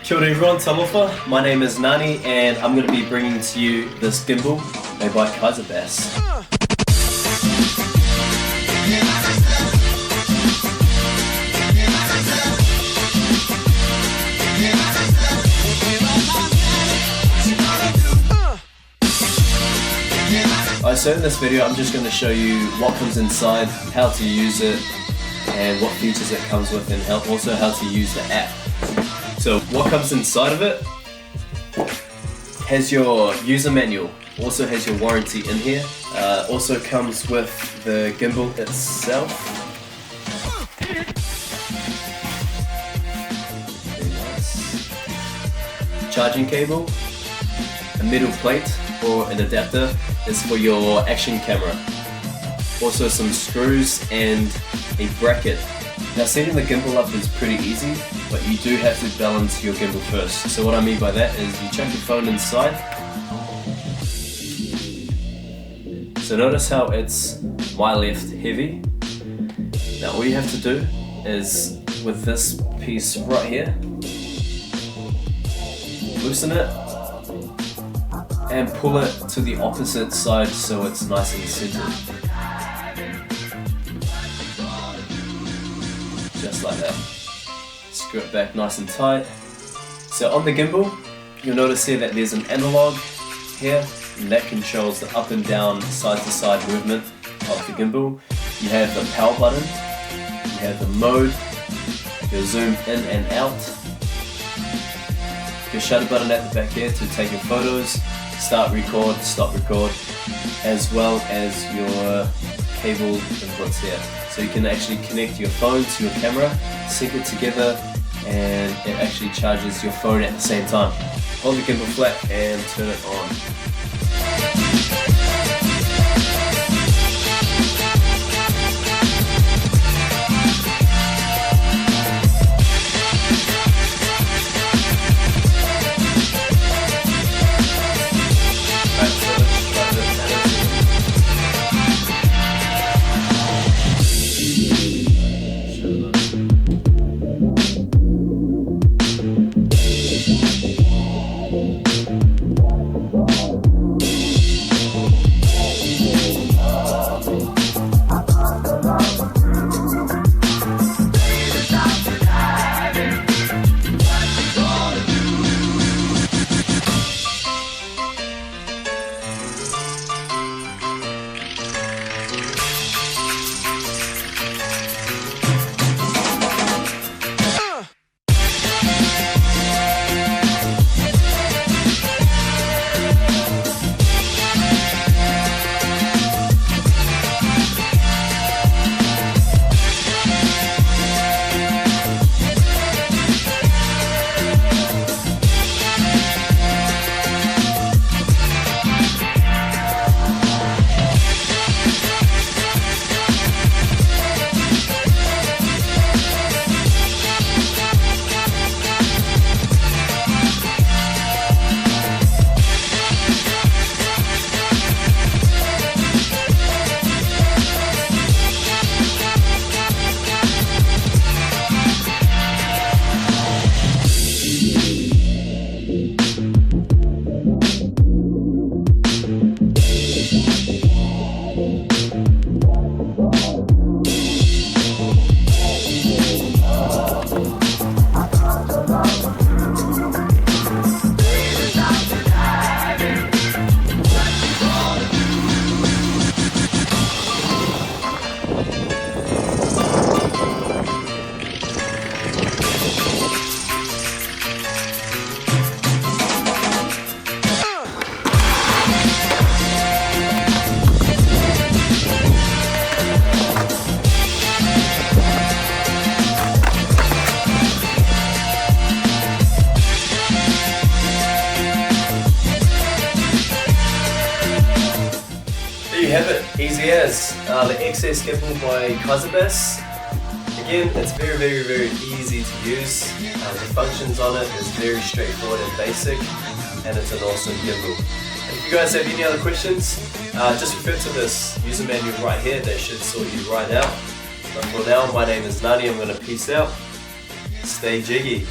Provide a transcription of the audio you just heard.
Kia ora everyone, talofa. My name is Nani and I'm going to be bringing to you this gimbal made by Kaiser Baas. So in this video I'm just going to show you what comes inside, how to use it, and what features it comes with, and also how to use the app. So what comes inside of it has your user manual, also has your warranty in here, also comes with the gimbal itself. Very nice. Charging cable, a metal plate or an adapter is for your action camera. Also some screws and a bracket. Now setting the gimbal up is pretty easy, but you do have to balance your gimbal first. So what I mean by that is you chuck your phone inside. So notice how it's my left heavy. Now all you have to do is with this piece right here, loosen it and pull it to the opposite side so it's nice and centered. Just like that. Screw it back nice and tight. So on the gimbal, you'll notice here that there's an analog here, and that controls the up and down, side to side movement of the gimbal. You have the power button, you have the mode, your zoom in and out, your shutter button at the back here to take your photos, start record, stop record, as well as your cable inputs here. So you can actually connect your phone to your camera, sync it together, and it actually charges your phone at the same time. Hold the gimbal flat and turn it on. There you have it, easy as. The XS Gimbal by Kaiser Baas. Again, it's very easy to use. The functions on it is very straightforward and basic, and it's an awesome gimbal. And if you guys have any other questions, just refer to this user manual right here. That should sort you right out. But for now, my name is Nani. I'm going to peace out. Stay jiggy.